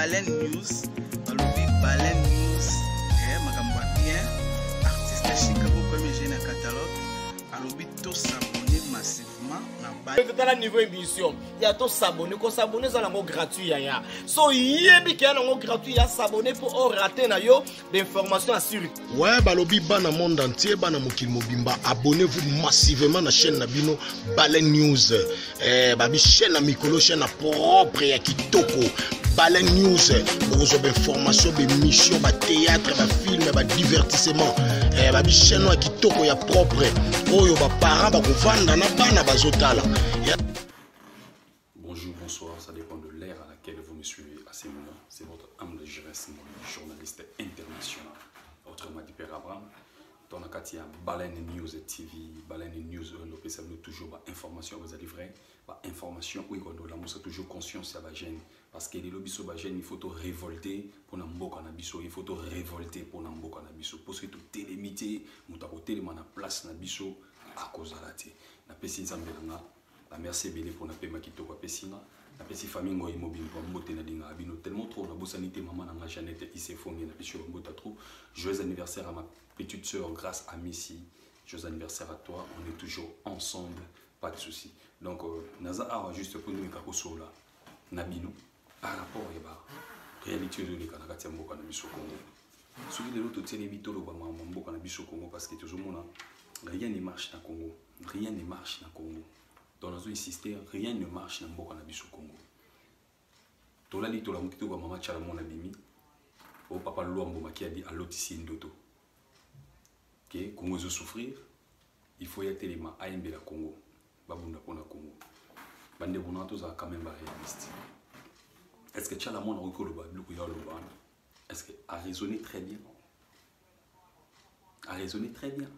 Baleine News, balobi Baleine News, makambo bien, artiste Chicago comme j'ai un catalogue, balobi to s'abonner massivement na Baleine. C'est à niveau émission, il y a to s'abonner, qu'on s'abonner ça lango gratuit ya. So yebi ki lango gratuit ya s'abonner pour rater na yo d'informations assurées. Ouais, balobi bana monde entier, bana mokili mobimba, abonnez-vous massivement à la chaîne Nabino Baleine News. Babi chaîne na mikolo, chaîne propre ya kitoko. Baleine News, vous avez information, des missions, des théâtre, des films, des divertissements. Babi chaîne na kitoko ya propre. Oyo ba parents ba kovanda na bana bazotala. Bonjour, bonsoir, ça dépend de l'ère à laquelle vous me suivez à ces moments. C'est votre âme de Jérès, journaliste international. Autrement dit, Père Abraham. Dans la cas, il y a Baleine News TV, Baleine News, on peut toujours information vous allez vrai, information oui on a toujours conscience à la gêne parce que les lobbies sur la gêne il faut te révolter pour n'importe canabiso, il faut te révolter pour n'importe canabiso parce que tout télémité, mon côté de la place nabiso à cause de la thé. La pessin zambelanga, la merci belé pour na pema kito kwa pesina. La petite famille moi immobile pour monter na dinga abino tellement trop la sanité maman na Jeannette ici fongi na bicho mbota trop. Joyeux anniversaire à ma petite sœur grâce à Missy. Joyeux anniversaire à toi, on est toujours ensemble, pas de souci. Donc naza a juste pour nous kako là nabino par rapport à la réalité de l'école na mboka na biso Congo. Celui de l'autre télé bitolo ba mboka na biso Congo parce que tout le monde rien ne marche na Congo. Rien ne marche na Congo. Dans la zone système, rien ne marche dans le biso Congo. Tola li tola mukito ba mama chala mona bimi. O papa Luambo maki a dit à l'autre ndoto. Que Congo zo souffrir, il faut y être les mains AMB la Congo. Babunda pona Congo. Bande bonato za quand même réaliste. Est-ce que chala mona okolo ba luku ya lo bana? Est-ce que a raisonné très bien? A raisonné très bien.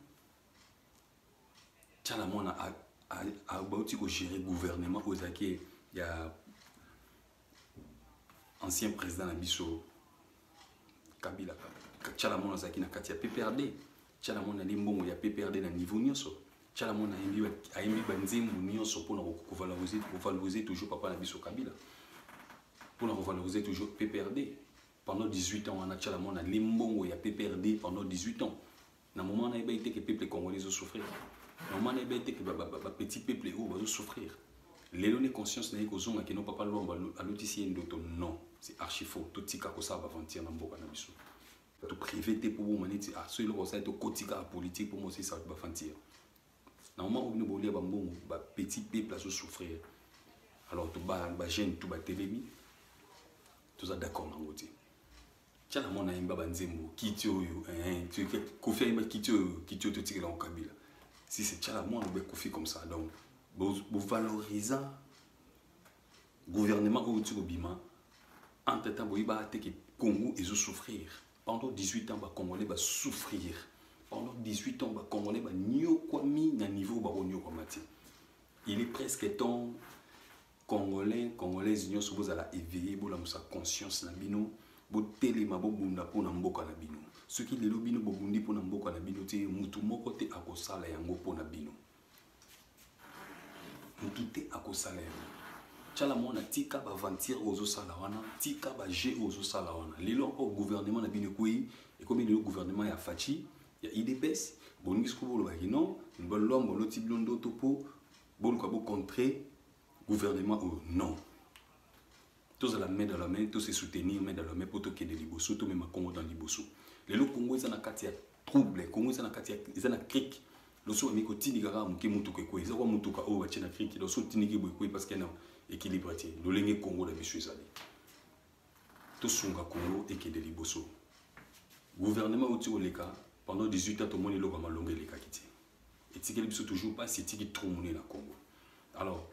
Chala mona a gérer le gouvernement aux il y a ancien président Nabiso Kabila Chalamon Zaki na Katia PPRD Chalamon Limbongo ya PPRD na niveau nyonso Chalamon a émis Banzim nyonso pour valoriser toujours papa Nabiso Kabila pour valoriser toujours PPRD pendant 18 ans on a Chalamon Limbongo ya PPRD pendant 18 ans na moment on a été que peuple congolais souffrir. Normalement, il y a des petits peuples qui vont souffrir. Les données conscience n'est qu'aux gens qui n'ont pas parlé à l'outil d'auto. Non, c'est archi faux. Tout ce qui va avancer dans le monde. Tout privé pour vous, ah, celui qui est quotidien politique pour moi aussi ça va avancer. Normalement, on nous dire que petit peuple qui souffrir. Alors, tout va gêne, tout va télémi. Tout ça d'accord dans le côté. Tiens, on a un babanzemo qui tue, tu fais confirmer qui tue tout tirer dans le Kabila. Si c'est Tchala, moi, on va comme ça. Donc, vous valorisez le gouvernement ou le Bima. Entre-temps, vous allez que le Congo va souffrir. Pendant 18 ans, les Congolais vont souffrir. Pendant 18 ans, les Congolais vont mis à niveau de il est presque temps Congolais, unions sont à éveiller sa conscience. Vous téléma bunda pour n'amboka na bino. Ce qui les lobino bobundi pour n'amboka na bino te mutu moko te akosala yango pour na bino. Mutu te akosala yango. Chala mona tika ba vantir ozo sala wana, tika ba je ozo sala wana. Lelo encore gouvernement na bino koyi et comme le gouvernement ya Fachi, ya IDPS, boningi skubo lo bakino, mbolo mbolo tiblondo topo, bon ko contrer gouvernement ou non. Tous à la main dans la main, tous se soutenir main dans la main pour tout qu'il y ait des libosso, tout même à Congo dans les libosso. Les lots Congo ils ont un quartier trouble, Congo ils ont un quartier, ils ont un cric. Le soir mais côté nigara muke mutuka quoi, ils ont mutuka oh va tiens un cric, le soir tinigi boy parce qu'il y a un équilibre tiens. Le lengue Congo la bisu ça. Tous sont à Congo et qu'il y ait des libosso. Gouvernement au tir les cas pendant 18 ans tout le monde est là comme longue les cas qui tient. Et si quelque chose toujours pas c'est qui trop monnaie la Congo. Alors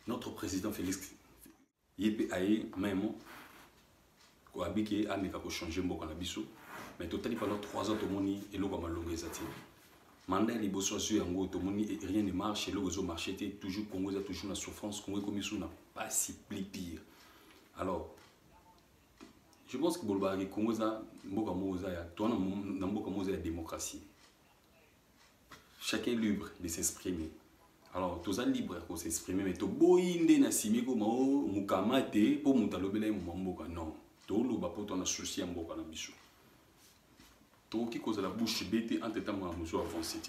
notre président Félix Yépe aïe même quoi habité à ne changer beaucoup na biso mais totalement pendant 3 ans tout le monde est là comme longue zati mandat les bosso sur yango tout le monde rien ne marche et le réseau marché toujours Congo a toujours la souffrance Congo comme ça n'a pas si pire. Alors je pense que bolbari Congo za mboka moza ya toi na mboka moza ya démocratie chacun est libre de s'exprimer Alors, tous les libres pour s'exprimer, mais tout boinde na simi ko mo mukamate pour mutalobela mu mboka non. Tout le bapo ton associé mboka na biso. Tout qui cause la bouche bête entre temps mo muso avancé.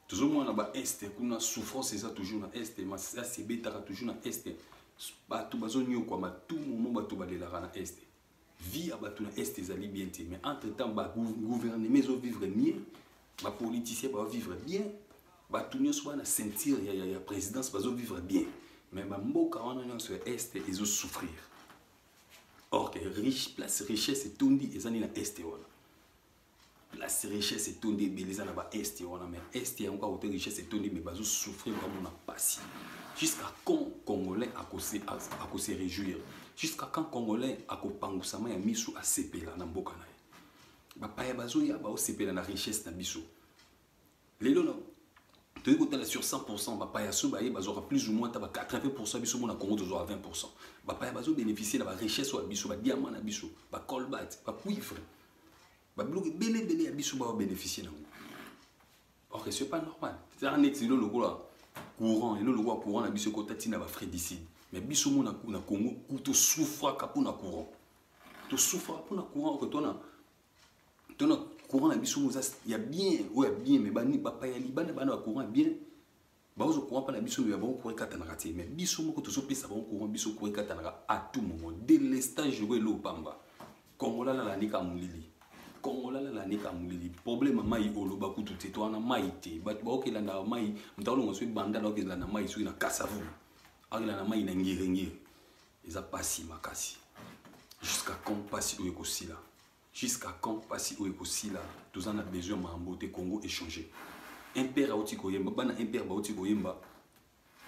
Toujours moi na ba est kuna souffrance ça toujours na est mais ça c'est bête toujours na est. Ba tout bazonyo kwa ma tout moment ba tout balela na est. Vie abatu na est ezali bien mais entre temps ba gouvernement zo vivre mieux, ba politicien ba vivre bien. Batunyo soit na sentir ya présidence bazo vivre bien mais mboka wana nyonso est ezo souffrir. Or que place richesse et tondi ezani na est wana place richesse et tondi beleza na ba est wana mais est ya encore richesse et tondi mais bazo souffrir vraiment na passion jusqu'à quand congolais à se réjouir jusqu'à quand congolais à kopangusama ya misu a sepela na mboka na ye ba paya bazo ya ba sepela na richesse na biso lelo no. Tu es sur 100%, bah, aura plus ou moins 80% biso na Congo toujours à 20%. Bah bazo bénéficier de la richesse ou biso, bah diamant na biso, bah colbert, bah cuivre. Bah bloqué belé à biso bah bénéficier na. Or c'est pas normal. C'est un excellent logo là courant et le logo courant na biso kota tina ba frédicide. Mais biso mo na Congo to souffre ka na courant. To souffre pour na courant que toi na courant na biso il y a bien ouais bien mais bani papa ya libana bana courant bien ba ozo courant pa na biso ya bon courant katana raté mais biso moko to so pesa bon courant biso courant katana à tout moment dès l'instant jouer lo pamba kongola la nika mulili kongola la nika mulili problème mai oloba kutu te to na mai te ba ba okela na mai mtalo ngo so banda na okela na mai so na kasavu akela na mai na ngire eza pasi makasi jusqu'à quand pasi o ekosila. Jusqu'à quand passer au écosystème là, tous en a besoin de Congo échanger. Un père a aussi koyemba, bana un père a aussi koyemba.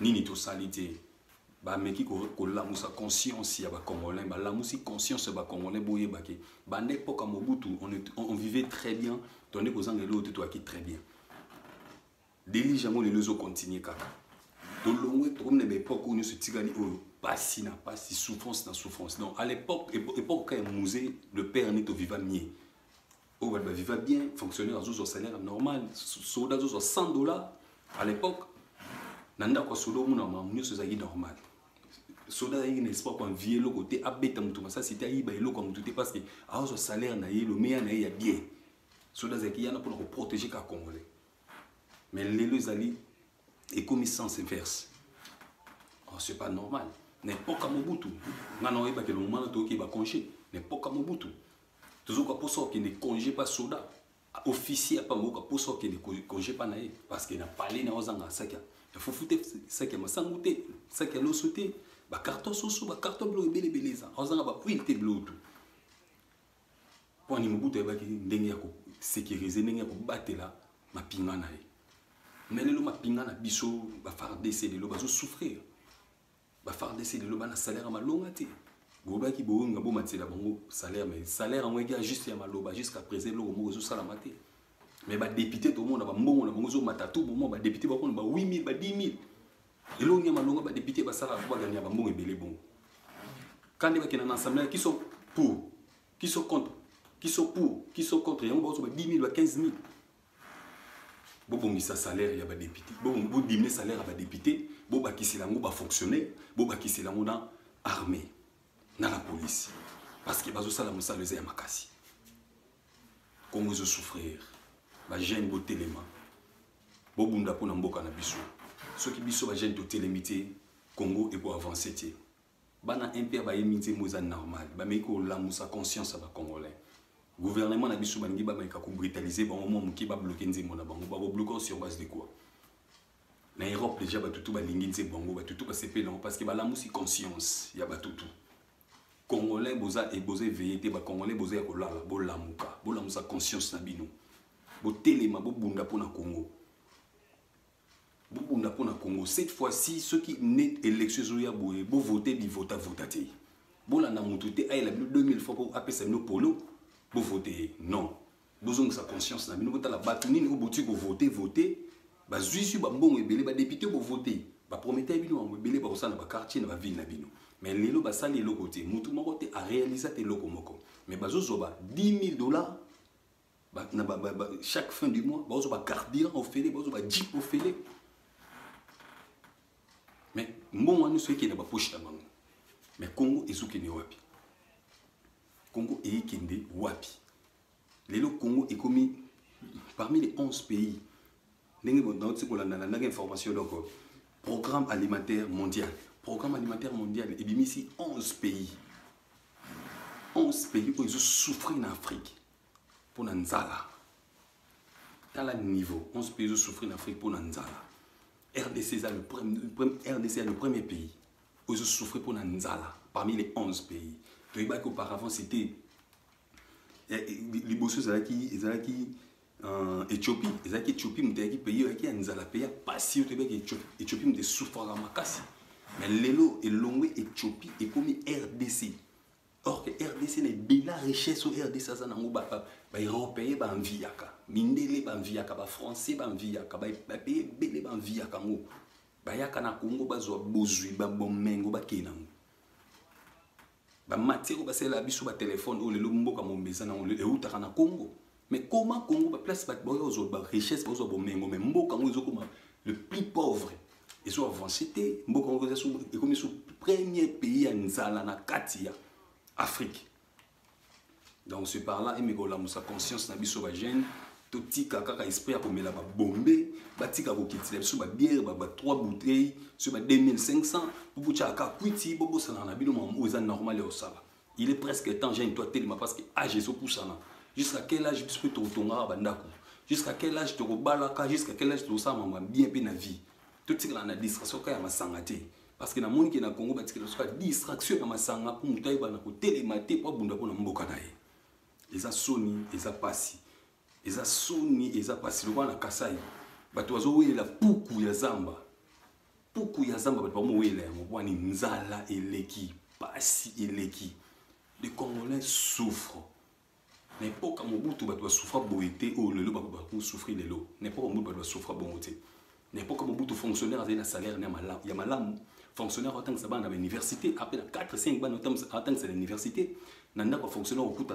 Nini to salité, ba meki ko la musa conscience ya ba congolais, ba la musi conscience ba congolais boye ba ke. Ba n'époque à Mobutu, on vivait très bien, tandis qu'aux Anglo toi qui très bien. Déligemment les lezo continuer kaka. Donc l'on est comme une époque où nous se tigani pas si souffrance na souffrance. Donc à l'époque quand il musée le père n'est au vivant mieux. Oh elle va vivre bien, fonctionnaire à son salaire normal, soldat à 100 $. À l'époque nanda kwa soldat mon nous c'est normal. Soldat il n'est pas qu'on vie le côté abeta mutu ça c'était aiba elo comme tout parce que à son salaire na le meilleur na ya bien. Soldat qui yana pour protéger ka congolais. Mais les ali et comme sens inverse. Oh, c'est pas normal. N'importe quoi Mobutu. Ngana oeba que le moment to ki ba congé. N'importe quoi Mobutu. Toujours quoi pour ça qu'il ne congé pas soldat. Officier pas moka pour ça qu'il ne congé pas naé parce qu'il n'a parlé na ozanga saka. Il faut foutre saka masangouté, saka lo sauté. Ba carton soso, ba carton bleu belé ça. Ozanga ba huile te bleu tout. Pour ni Mobutu eba ki ndenge ya ko sécuriser ndenge ya ko batela ma pinga naé. Mais les gens qui ont biso ba FARDC les gens souffrir ba FARDC les gens salaire ma longate goba ki bo nga bo matela bango salaire mais salaire en wega juste ya maloba jusqu'à présent le mo zo sala maté mais ba député tout le monde ba mbongo na bango zo matatu moment ba député ba kon ba 8000 ba 10000 et lo nya malonga ba député ba sala ba gagner ba mbongo ebele bon quand ils sont en assemblée qui sont pour qui sont contre qui sont pour qui sont contre et on ba 10 000 ba 15 000 bon ça salaire ya ba député bon diminuer salaire à ba député bon ba kisilango ba fonctionnaire bon ba kisilango dans armée dans la police parce que bazo sala musala ya makasi comme ils souffrir ba jeune bo téléma bo bunda pona mboka na biso ceux qui biso ba jeune to télémité Congo et pour avancer té bana impère ba yemité moza normal ba meko la musa conscience ba congolais gouvernement na biso bangi ba meka ko brutaliser ba moment muki ba bloquer nzembo na bango ba bloquer sur base de quoi na Europe déjà ba tutu ba lingi nzembo bango ba tutu ba sepela parce que ba la musi conscience ya ba tutu congolais boza et boza veillé ba congolais boza ya kolala bo lamuka bo lamusa conscience na bino bo telema bo bunda pona Congo bo bunda pona Congo cette fois-ci ceux qui net élection zo ya boye bo voter bi vota votaté bo la na mututé ay la 2000 fois pour apesa no polo pour voter non besoin de sa conscience na bino bota la batunini ko boti ko voter ba zuisu ba mbongo ebele ba député ko voter ba promettre bino ba ebele ba osana ba quartier na ba ville na bino mais lelo ba sali le côté mutu moko te a réaliser te loko moko mais ba zozo ba 10 000 $. Ba chaque fin du mois ba zozo ba carburant au félé ba zozo ba jeep au félé mais mbongo wana soki ekende bapoche na bango mais Congo ezokende wapi Congo ekende wapi lelo Congo ekomi parmi les 11 pays ndenge bonauti kolanda na information donc programme alimentaire mondial ebimisi 11 pays 11 pays où ils souffrent en Afrique pour Nanzala. Dans le niveau, 11 pays où souffrent en Afrique pour Nanzala. RDC est le premier pays où ils souffrent pour Nanzala parmi les 11 pays. Tu vois qu'auparavant c'était les bosses Éthiopie, Éthiopie m'était pays qui Nanzala pays pas si tu vois Éthiopie m'était souffrant à Makassi. Mais l'élo est longue Éthiopie et comme RDC. Or que RDC n'est pas la richesse au RDC ça n'a pas européen ba enviaka mindele ba enviaka ba français ba enviaka ba pays belé ba enviaka ngo ba yaka na Congo ba zo bozui ba bomengo ba kenango ba matiro ba sela biso ba téléphone o le mboka mombeza na le eutaka na Congo mais comment Congo ba place ba boyo zo ba richesse ba zo bomengo mais mboka ngo zo comme le plus pauvre ils ont avancé mboka ngo zo comme le premier pays en nzala na katia Afrique. Donc c'est par là et la musa conscience na biso ba jeune to tika kaka esprit ko mela ba bombe ba tika ko kitile so ba bière ba 3 bouteilles sur ba 2500 pour bucha ka kwiti bobo sana na bino mo za normal au sala. Il est presque temps jeune toi tellement parce que âge so poussana. Jusqu'à quel âge tu peux te tonga ba ndako? Jusqu'à quel âge tu robalaka jusqu'à quel âge tu ça mama bien pe na vie. Tout tika na distraction ka ya masangate. Parce que dans le monde qui est dans le Congo, il y a une distraction dans le Sanga pour nous télémater pour nous mboka na ye. Eza soni, eza pasi. Eza soni, eza pasi. Le na Kasai. Bato wazo wela puku ya zamba. Puku ya zamba bato bamo wela mobwani nzala eleki, pasi eleki. Les Congolais souffrent. N'importe comment Mobutu bato souffre boité ou le bato souffrir de l'eau. N'importe comment bato souffre bonté. N'importe comment Mobutu fonctionnaire a un salaire il y a malam. Fonctionnaire en tant que ça à l'université, après 4-5 ans en tant que c'est l'université, nanda pas fonctionnaire au coup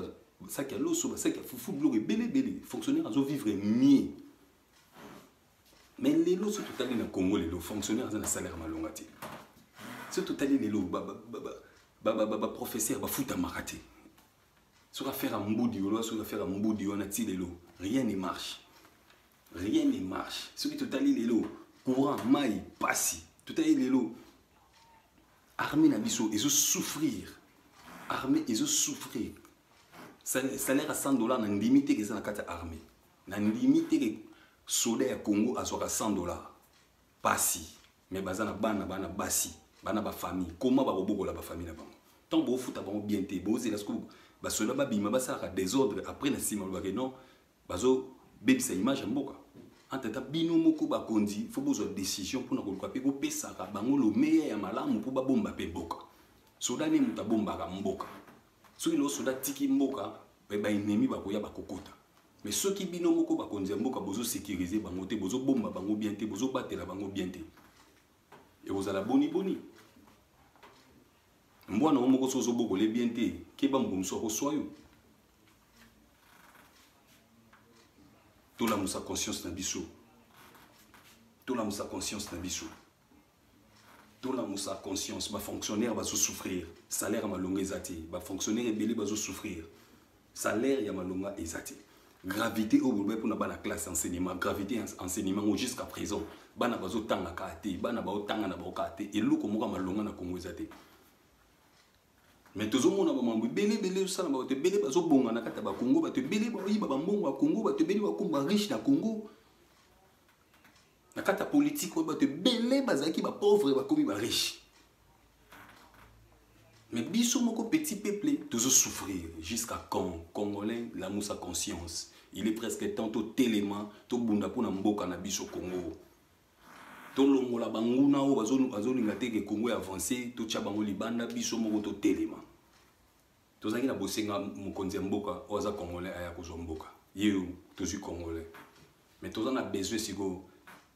ça qui a l'eau ça qui a fou blog belé fonctionnaire à vivre mieux. Mais les lots sont tout allés dans le Congo les lots fonctionnaires ont un salaire malongati. C'est tout allé les lots professeur ba foot à maraté. Sur affaire à Mboudi ou sur affaire à Mboudi on a tiré les lots, rien ne marche. Rien ne marche. Ce qui tout allé les lots, courant maille passi, tout allé les lots. Armée na biso ils souffrir armée ils souffrir salaire à $100 na limité que ça na kata armée na limité que soldat ya Congo à $100 pasi mais bazana bana basi bana ba famille comment ba bobokola ba famille na bango tant bo futa bango bien té bo zela sko ba soldat ba bima ba sala désordre après na sima ba non bazo bebi sa image mboka en tant que bino moko ba kondi faut besoin décision pour na ko pe ko pesa ka bango lo meilleur ya malamu pour ba bomba pe boka soda ni muta bomba ka mboka so ilo soda tiki mboka ba ennemi ba ko ya ba kokota mais ceux qui bino moko ba kondi mboka bozo sécuriser bango te bozo bomba bango bien te bozo batela bango bien te et vous ala boni mbwana moko sozo boko le bien te ke ba mbumso ko soyo tout la musa conscience na biso tout la musa conscience na biso tout la musa conscience ba fonctionnaire va souffrir salaire malonga ezati ba fonctionnaire ebele va souffrir salaire ya malonga ezati gravité au boulot pour na bana classe enseignement gravité enseignement jusqu'à présent bana bazo tanga kate bana ba otanga na ba kate eloko moka malonga na Congo ezati mais tous on a maman belé ça na te belé bazo bonga na kata ba Congo ba te belé ba yiba ba mbongo ba Congo ba te belé ba komba riche na Congo na kata politique ba te belé bazaki ba pauvre ba komi ba riche mais biso moko petit peuple tous souffrir jusqu'à quand Congolais la moussa conscience il est presque temps to télément to bunda pona mboka na biso Congo to longola banguna o bazo linga te ke Congo avancé to tcha bango libanda biso moko to télément to zaki na bosenga mokonzi mboka oza Congolais aya ko mboka yeu to suis Congolais mais to na besoin siko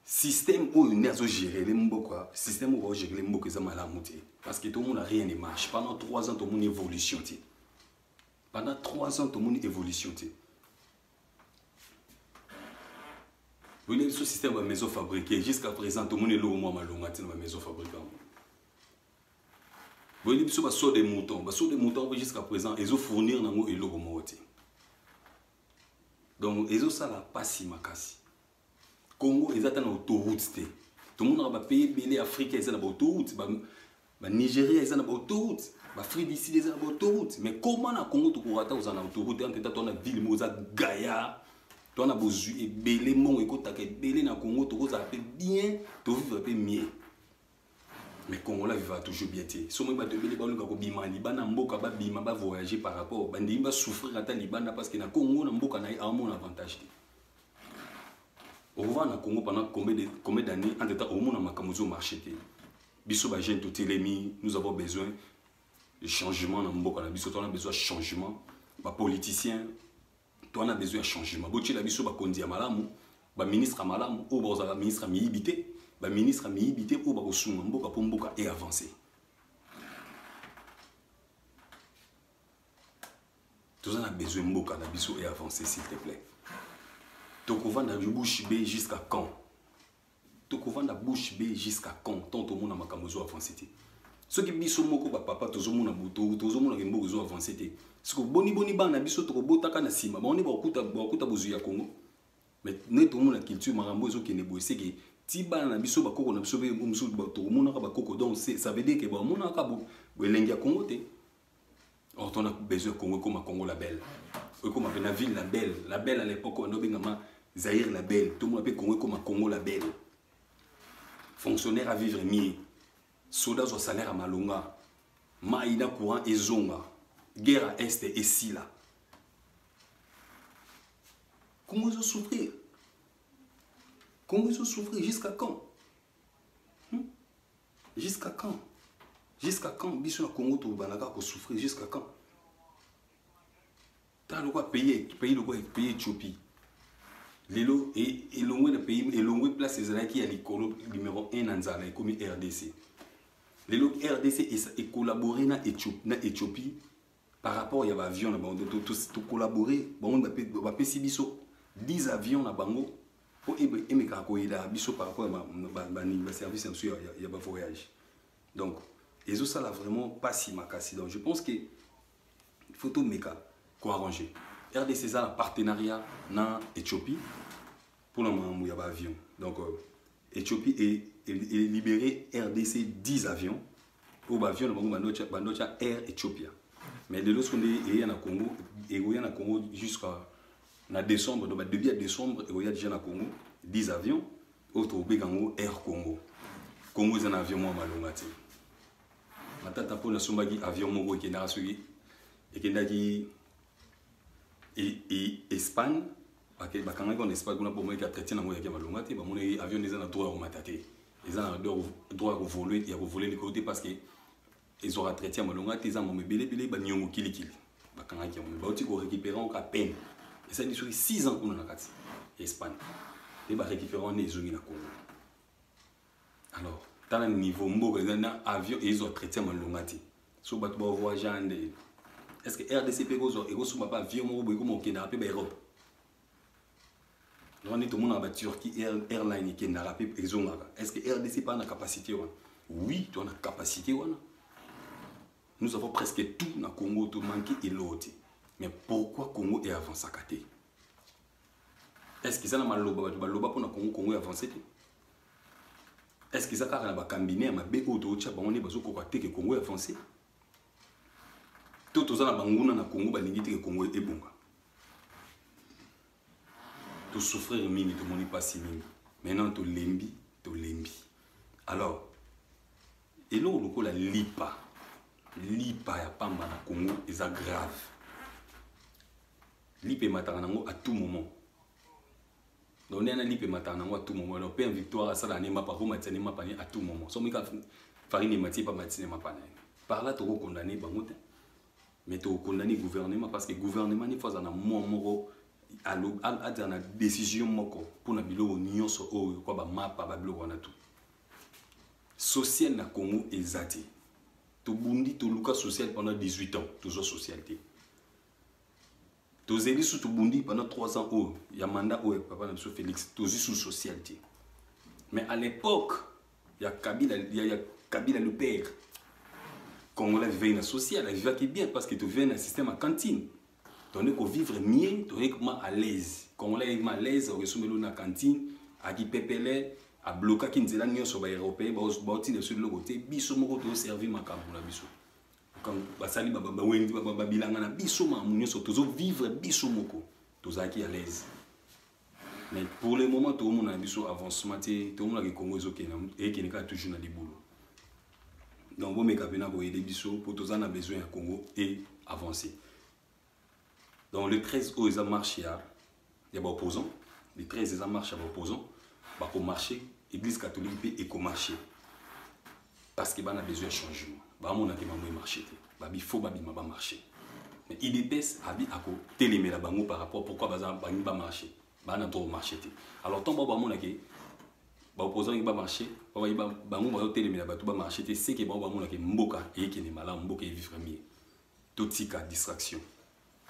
système où on a géré les mboka système où on gère les mboka ça malamu te parce que tout le monde a rien ne marche pendant 3 ans tout le monde évolution te pendant 3 ans tout le monde évolution te Il y a ce système de maison fabriquée. Jusqu'à présent, tout le monde est là au moins dans la maison fabriquée. Il y a des moutons. Des moutons, jusqu'à présent, ils ont fourni dans le lot. Donc, ils ont ça là, pas si makasi. Congo, ils ont une autoroute. Tout le monde a payé les Africains, ils ont une autoroute. Les Nigériens, ils ont une autoroute. Les Africains d'ici, ils ont une autoroute. Mais comment le Congo, tu peux avoir une autoroute? Tu as une ville, tu as Gaïa. Tu as besoin de belé mon écoute, tu as belé dans le Congo, tu as bien, tu vivre mieux. Mais le Congo là vivra toujours bien. Si on a belé, on va voyager par rapport. On va souffrir à Taliban parce que dans le Congo, on a un avantage. On va dans le Congo pendant combien d'années, en état au monde, on a marché. Nous avons besoin de changement dans le Congo. On a besoin de changement. Les politiciens, on a besoin de changement. Si on a besoin de malamu, le ministre malamu, ou le ministre miibité, le ministre miibité, ou le ministre et avancer. Tout ça a besoin de et avancer, s'il te plaît. Tu vas dans la bouche B jusqu'à quand? Tu vas dans la bouche B jusqu'à quand? Tant que monde a avancé. Ceux qui disent que papa, tout le monde a avancé. Parce que boni bana biso to botaka na sima ba on bakuta bozu ya Congo mais tout le monde la culture marambo zo ki ne boise que ti bana na biso bakoko na biso be musu ba to mona ka bakoko donc ça veut dire que ba mona ka bo elengi Congo te. Or on a besoin Congo comme Congo la belle comme la ville la belle à l'époque on a bengama Zaïre la belle tout le monde appelle Congo comme Congo la belle fonctionnaire à vivre mieux soldats au salaire à malonga maïda courant et zonga guerre à Est et si là. Comment ils ont souffert? Comment ils ont souffert? Jusqu'à quand? Jusqu'à quand? Jusqu'à quand? Bisous à Congo, tu vas pour souffrir. Jusqu'à quand? Tu as le droit de payer Éthiopie. L'élo est loin de pays, et loin de place qui a l'école numéro 1 en Zala, comme RDC. L'élo RDC est collaboré dans Éthiopie. Par rapport à l'avion, tu collaborer, on va payer 10 avions na bango pour aimer par rapport à service il y a un voyage. Donc, et ça là vraiment pas si makasi. Donc, je pense que faut tout méca quoi arranger. RDC a un partenariat dans Éthiopie pour le moment où il y a un avion. Donc, Éthiopie est libéré RDC 10 avions pour l'avion Air Ethiopia. Mais de l'autre côté, il y a un Congo, et il y a un Congo jusqu'à décembre, donc depuis décembre, il y a déjà un Congo, 10 avions, autre au Air Congo. Congo est un avion moins malongati. Maintenant, pour le avion Mogo qui est dans et Espagne, parce que quand on est Espagne, on a pour moi qui a traité dans le malongati, mon avion est dans droit au mataté. Ils ont droit à voler et à voler les côtés parce que ils ont traité à Malonga, ils ont belé ils ont kili. Ils ont récupéré à peine. Et ça, c'est 6 ans qu'on a en Espagne. Ils ont récupéré en Congo. Alors, dans le niveau, ils ont avion et ils ont traité à Malonga. Si vous voyagez, est-ce que RDC peut pas avion comme au Kenya, Europe? Tout le monde a la Turquie Airline qui est dans la paix. Est-ce que RDC n'a pas la capacité? Oui, tu as la capacité. Nous avons presque tout dans le Congo, tout manqué et l'autre. Mais pourquoi le Congo est avancé? Est-ce que ça n'a pas de loba pour le Congo est avancé? Est-ce que ça n'a pas combiné à ma BO de Tchab, on est besoin que le Congo est avancé? Tout ça dans le Congo, le Congo est bon. Tu souffrir mini, tu ne pas si mini. Maintenant, tu lembi. Alors, et là, on a lipa. Lipa ya pamba na Congo est grave. Lipa matanango à tout moment. Donc, on a lipa matanango à tout moment. Donc, pain victoire, ça, l'année ma parole, matine ma panier à tout moment. Si on a farine mati pas matine ma panier. Par là, tu es condamné, mais tu es condamné gouvernement parce que le gouvernement n'est pas un moment. À la décision pour la bilo union sur quoi ba map ba bilo wana tout social na Congo ezati to bundi to luka social pendant 18 ans toujours socialité tozeli sous Bundi pendant 3 ans, il y a mandat où papa M. Félix, tozeli sous socialité. Mais à l'époque, il y a Kabila le père. Congolais vivait dans social, il vivait bien parce que tu vivais dans un système à cantine. Donc, qu'on vivre mieux, tu es à l'aise. Congolais est à l'aise, on est dans la cantine, à qui pépélé, à bloquer qui nous a sur les Européens, bâti de sur le côté, biso moko to servi ma campo la biso. Quand basali baba wendi baba bilanga na biso ma munyo so to vivre biso moko, to zaki à l'aise. Mais pour le moment, tout le monde a un avancement, tout le monde a un Congo et qui est toujours dans les boulots. Donc, vous avez aider pour tous on a besoin du Congo et avancer. Donc, le 13 août, ils ont marché, il y a des opposants. Le 13 ils ont marché, il y a des opposants. Pour marcher, l'église catholique peut marcher. Parce qu'il y a besoin de changement. Il faut marcher. Il faut marcher. Mais IDPS a dit à téléméla par rapport à pourquoi il va marcher. Marché. Alors, tant que les opposants ne marcher, les marcher, c'est que les mboka et qui est malade, mboka et vivre mieux. Tout tika distraction.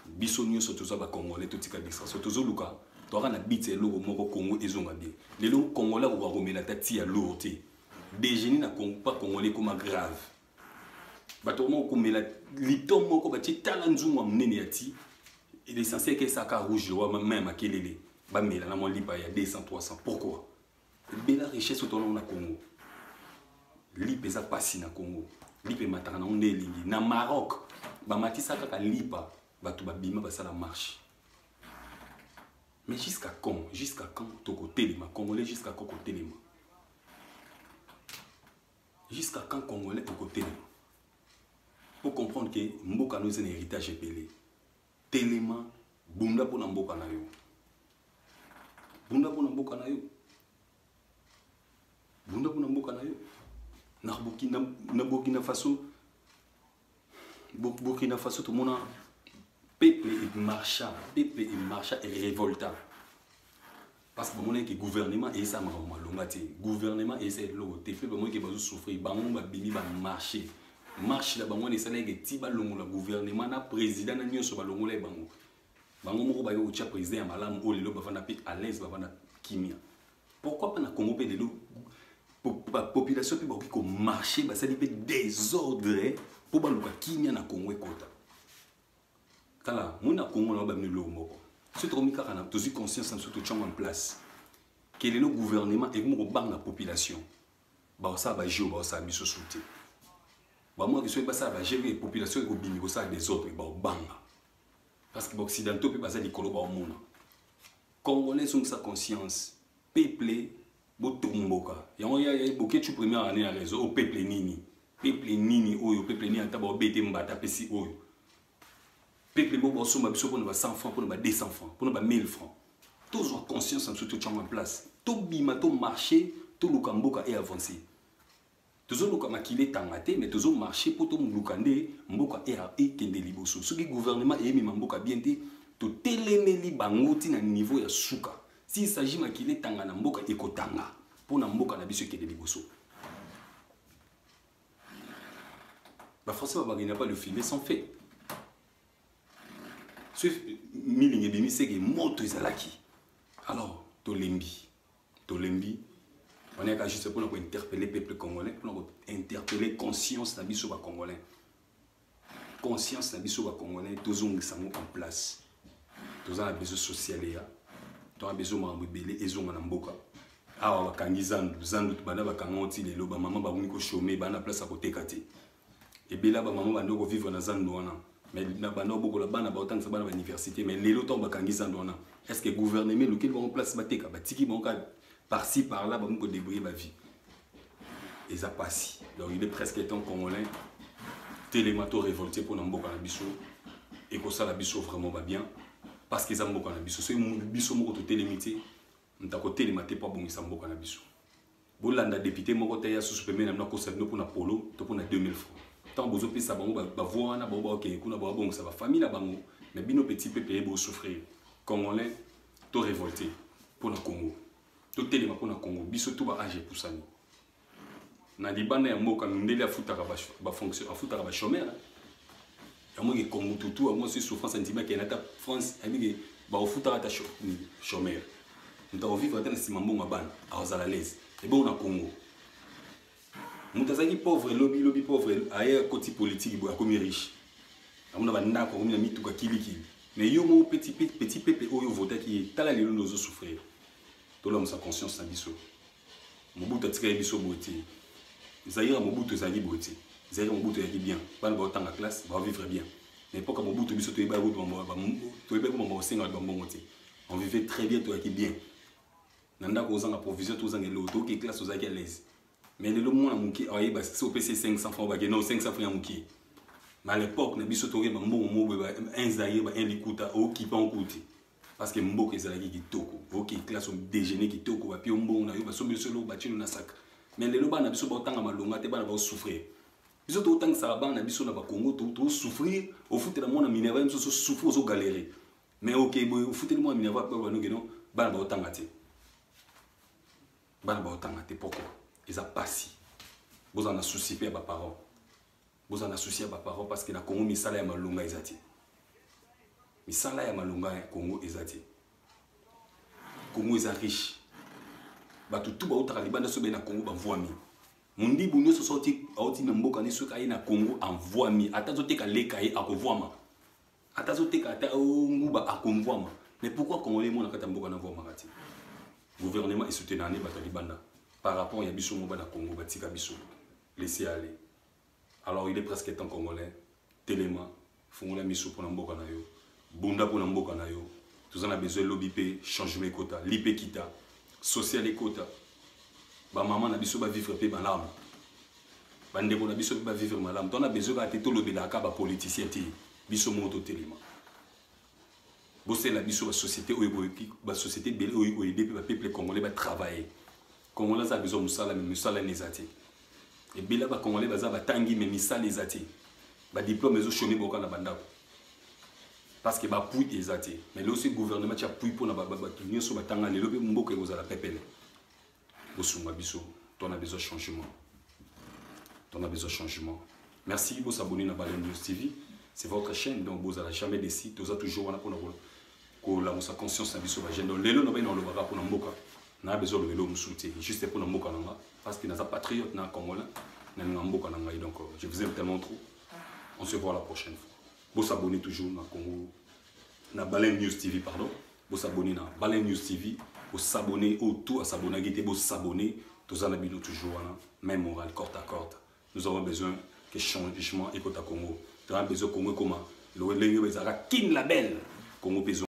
Bisonio surtout ça va congolais tout tika distraction. Tout ça luka, tu auras na bite logo moko Congo et zonga bien. Les logo congolais ou remettre la tête à lourde. Déjeuner na pas congolais comme grave. Batomo comme la liton moko bati talanzuma mneniati. Il est censé que ça rouge même à kelele. Mais là, il y a 200, 300. Pourquoi? La richesse autour de Congo. L'IP est passé dans Congo. L'IP est maintenant dans le Maroc. Matissa kaka lipa. Bima ça la marche. Mais jusqu'à quand? Jusqu'à quand toko telema? Congolais jusqu'à quand telema? Jusqu'à quand Congolais toko telema? Pour comprendre que Mboka nous est un héritage épelé. Telema, bunda pour Mboka na yo. Bunda pour Mboka na yo. Bunda pour Mboka na yo. Na Burkina Faso. Burkina Faso tout le monde peuple et marcha et révolta. Parce que mon que gouvernement et ça m'a longati. Gouvernement et c'est l'autre. Peuple moi qui va souffrir. Bango ba bimi ba marcher. Marche la bango ne sala que tiba longo la gouvernement na président na nyoso ba longo la bango. Bango moko ba yo tia président malamu o lelo ba fana pe à l'aise ba fana kimia. Pourquoi pas na Congo pe lelo population pe ba ko marcher ba sali pe désordre pour ba luka kimia na Congo ekota. Kala mona Congo na ba melo moko. Ce tromika kana tozi conscience surtout tchang en place. Quel est le gouvernement et mo bang la population. Ba ça ba jeu ba ça biso soutien. Moi, je suis pas ça, gérer les populations et ça des autres, parce que les Occidentaux peuvent passer les colons au monde. Congolais sont sa conscience, peuplé, botomboka. Il y a beaucoup de premières années à réseau, peuple nini, oyo, peuple nini, tabo bete mbata pesi oyo. Peuple bobo soma biso pour nous 100 francs, pour nous 200 francs, pour nous 1000 francs. Tous ont conscience en tout en place. Tout bima, tout marché, tout le camboka est avancé. Toujours nous comme akilé tangate mais toujours marché pour tout mlukande mboka et kende liboso ce qui gouvernement et mi mboka bien te to telemeli bangoti na niveau ya suka s'il s'agit makilé tangana mboka ekotanga pour na mboka na biso kende liboso ba français ba bagina pas le filmer sans fait suif milinge bimi c'est que moto izalaki alors to lembi on est juste pour nous interpeller le peuple congolais, pour nous interpeller conscience de la congolais. Conscience de la congolais, tous ont en place. Tous ont besoin social, tous ont besoin de belé et ont mboka. Ah, on va kangisan, zandu bana ba kangoti le loba maman ba uniko chômer bana place à côté kati. Et bela ba maman bando vivre dans zandu wana. Mais na bana boko la bana ba autant que bana université mais les loto ba kangisan wana. Est-ce que gouvernement lequel va en place bateka ba tiki banka par-ci, par-là, on peut débrouiller ma vie. Et ça passe. Donc il est presque temps congolais. Télémato révolté pour Namboka Nabiso. Et que ça, la biso vraiment va bien. Parce que ça Namboka Nabiso. C'est un biso moko to télémité. On t'a côté télématé pas bon, ça Namboka Nabiso. Bolanda député, mon côté, il y a sous paiement, on a conseillé pour na polo, pour na 2000 francs. Tant que vous ça va voir, na ok, kuna bon, ça va famille la bango. Mais bino petit peuple pour souffrir. Congolais, to révolté pour le Congo. Tout téléma pour le Congo, biso tout va agir pour ça. Na libana ya mboka ndeli afutaka ba fonction afutaka ba chômeur. moi que Congo tout moi c'est souffrance sentiment que na France ami que ba ofuta ta chômeur nous avons vivre dans ce moment ban à la l'aise et bon na Congo mutazaki pauvre lobby pauvre ailleurs côté politique boya comme riche amuna banda ko mina mituka kiliki mais yo mo petit peuple oyo voter qui tala lelo nous souffrir to l'homme sa conscience na biso mobutu atika biso boti zaira mobutu zali boti zaira mobutu yaki bien bana ba otanga classe ba vivre bien mais pas comme mobutu biso to yeba ko to yeba ko mama senga ba mbongote on vivait très bien to yaki bien nanda ko zanga provision to zanga loto qui classe ozaki à l'aise mais le monde a muki aye ba c'est au PC 500 francs ba non 500 francs muki mais à l'époque na biso to yeba mbongo ba un zaire ba un likuta o qui pas en coûter parce que mboko ezalaki kitoko ok classe on déjeuner kitoko ba pi mbongo na yo ba somi solo ba tino na sac mais lelo bana biso ba otanga malonga te bana ba souffrir biso to otanga sa bana biso na ba Congo to souffrir au foot la mona Minerva biso souffrir au galérer mais ok boy au foot le mona Minerva ba no geno bana ba otanga te pourquoi ils a passé vous en a souci pe ba parents vous en a souci ba parents parce que na Congo misala ya malonga ezati misala ya malonga ya Congo ezati Congo est riche batu tout ba utaka libanda so be na Congo ba voami mundi bunyo so sorti auti na mboka ni so kai na Congo en voami atazo teka lekai akovoama atazo teka ata nguba akonvoama mais pourquoi Congolais mon akata mboka na voama kati gouvernement est soutenu na batu libanda par rapport ya biso moba na Congo batika biso laisser aller alors il est presque temps congolais téléma fongola miso pour na mboka na yo bunda pour na mboka na yo tous on a besoin lobby pe changement quota lipe kita social et quota ba maman na biso ba vivre pe malam ba ndeko na biso ba vivre malam on a besoin ka teto lobela ka ba politicien ti biso moto telema bosse la biso ba société ba société belle o aider ba peuple congolais ba travailler congolais a besoin musala mais musala nezati et bela ba congolais ba za ba tangi mais misala nezati ba diplôme ezo chômer boka na bandako parce que ba pouille ezati mais là aussi gouvernement tia pouille pour na ba tunyo so batanga lelo pe mboka ezala pepele bosunga biso on a besoin de changement merci de vous abonner à Baleine News TV c'est votre chaîne donc vous allez jamais décider vous toujours on a pour la conscience na biso ba jeune donc lelo na ba na lobaka pour na mboka na besoin de lelo musuti juste pour na mboka nanga parce que na za patriote na congolais na mboka nanga donc je vous aime tellement trop on se voit la prochaine fois. Vous abonnez toujours à Congo, na Baleine News TV, pardon. Vous abonnez à Baleine News TV. Vous abonnez au tout à s'abonner, vous s'abonner. Tous en habitants toujours, même moral, corde à corde. Nous avons besoin que changement et à Congo. Nous avons besoin de Congo comme le King Label. Congo besoin.